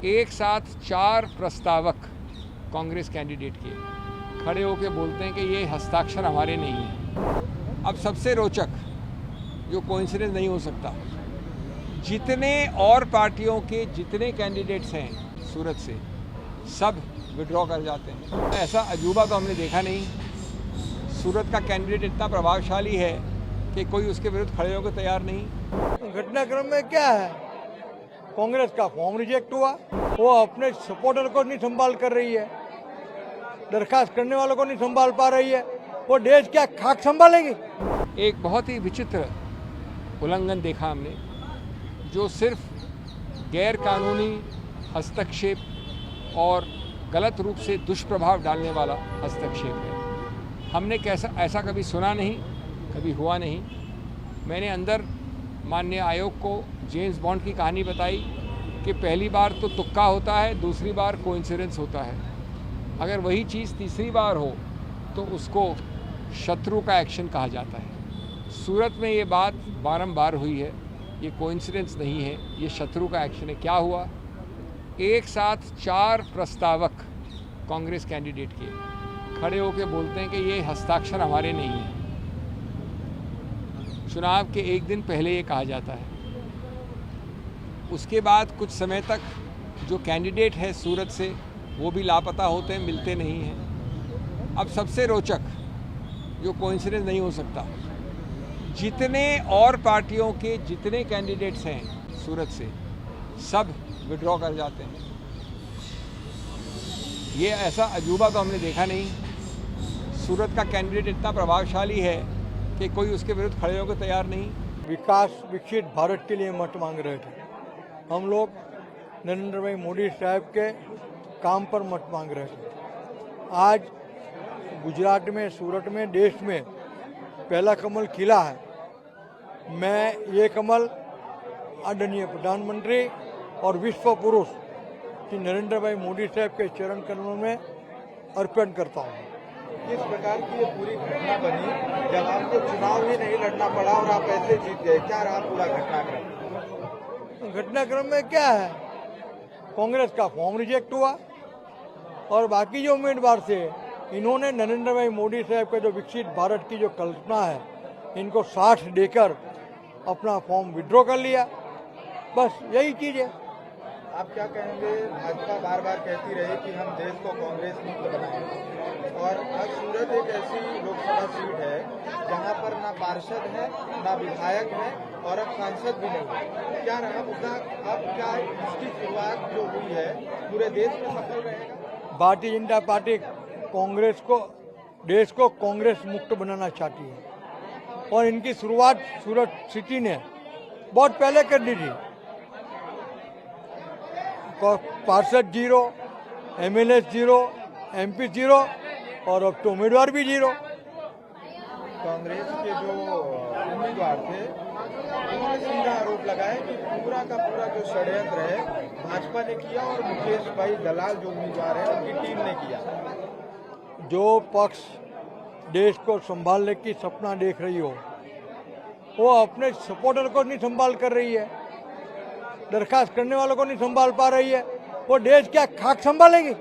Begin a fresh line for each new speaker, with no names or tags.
एक साथ 4 प्रस्तावक कांग्रेस कैंडिडेट के खड़े होकर बोलते हैं कि ये हस्ताक्षर हमारे नहीं हैं। अब सबसे रोचक जो कोइंसिडेंस नहीं हो सकता, जितने और पार्टियों के जितने कैंडिडेट्स हैं सूरत से सब विड्रॉ कर जाते हैं। ऐसा अजूबा तो हमने देखा नहीं। सूरत का कैंडिडेट इतना प्रभावशाली है कि कोई उसके विरुद्ध खड़े होकर तैयार नहीं।
घटनाक्रम में क्या है, कांग्रेस का फॉर्म रिजेक्ट हुआ, वो अपने सपोर्टर को नहीं संभाल कर रही है, दरखास्त करने वालों को नहीं संभाल पा रही है, वो देश क्या खाक संभालेगी।
एक बहुत ही विचित्र उल्लंघन देखा हमने, जो सिर्फ गैर कानूनी हस्तक्षेप और गलत रूप से दुष्प्रभाव डालने वाला हस्तक्षेप है। हमने ऐसा कभी सुना नहीं, कभी हुआ नहीं। मैंने अंदर माननीय आयोग को जेम्स बॉन्ड की कहानी बताई कि पहली बार तो तुक्का होता है, दूसरी बार कोइंसिडेंस होता है। अगर वही चीज़ तीसरी बार हो तो उसको शत्रु का एक्शन कहा जाता है। सूरत में ये बात बारंबार हुई है, ये कोइंसिडेंस नहीं है, ये शत्रु का एक्शन है। क्या हुआ, एक साथ 4 प्रस्तावक कांग्रेस कैंडिडेट के खड़े होकर बोलते हैं कि ये हस्ताक्षर हमारे नहीं हैं। चुनाव के एक दिन पहले ये कहा जाता है। उसके बाद कुछ समय तक जो कैंडिडेट है सूरत से वो भी लापता होते हैं, मिलते नहीं हैं। अब सबसे रोचक जो कोइंसिडेंस नहीं हो सकता, जितने और पार्टियों के जितने कैंडिडेट्स हैं सूरत से सब विड्रॉ कर जाते हैं। ये ऐसा अजूबा तो हमने देखा नहीं। सूरत का कैंडिडेट इतना प्रभावशाली है कि कोई उसके विरुद्ध खड़े होकर तैयार नहीं।
विकसित भारत के लिए मत मांग रहे थे हम लोग, नरेंद्र भाई मोदी साहब के काम पर मत मांग रहे थे। आज गुजरात में, सूरत में, देश में पहला कमल खिला है। मैं ये कमल आदरणीय प्रधानमंत्री और विश्व पुरुष श्री नरेंद्र भाई मोदी साहब के चरण कमलों में अर्पण करता हूँ।
किस प्रकार की ये पूरी घटना बनी जब आपको चुनाव ही नहीं लड़ना पड़ा और आप ऐसे जीत गए, क्या रहा पूरा घटनाक्रम?
घटनाक्रम में क्या है, कांग्रेस का फॉर्म रिजेक्ट हुआ और बाकी जो उम्मीदवार थे इन्होंने नरेंद्र भाई मोदी साहब के जो विकसित भारत की जो कल्पना है इनको साथ देकर अपना फॉर्म विड्रॉ कर लिया। बस यही चीज़ है।
आप क्या कहेंगे, भाजपा बार बार कहती रही कि हम देश को कांग्रेस मुक्त बनाएंगे और अब सूरत एक ऐसी लोकसभा सीट है जहां पर ना पार्षद है, ना विधायक है और अब सांसद भी नहीं है। क्या रहा मुद्दा, अब क्या इसकी शुरुआत जो हुई है पूरे देश में सफल रहेगा?
भारतीय जनता पार्टी कांग्रेस को, देश को कांग्रेस मुक्त बनाना चाहती है और इनकी शुरुआत सूरत सिटी ने बहुत पहले कर दी थी। पार्षद 0, MLA 0, MP 0 और अब तो उम्मीदवार भी 0।
कांग्रेस के जो उम्मीदवार थे उन्होंने सीधा आरोप लगाया कि पूरा का पूरा जो षड्यंत्र है भाजपा ने किया और मुकेश भाई दलाल जो उम्मीदवार है उनकी टीम ने किया।
जो पक्ष देश को संभालने की सपना देख रही हो वो अपने सपोर्टर को नहीं संभाल कर रही है, दरखास्त करने वालों को नहीं संभाल पा रही है, वो देश क्या खाक संभालेगी।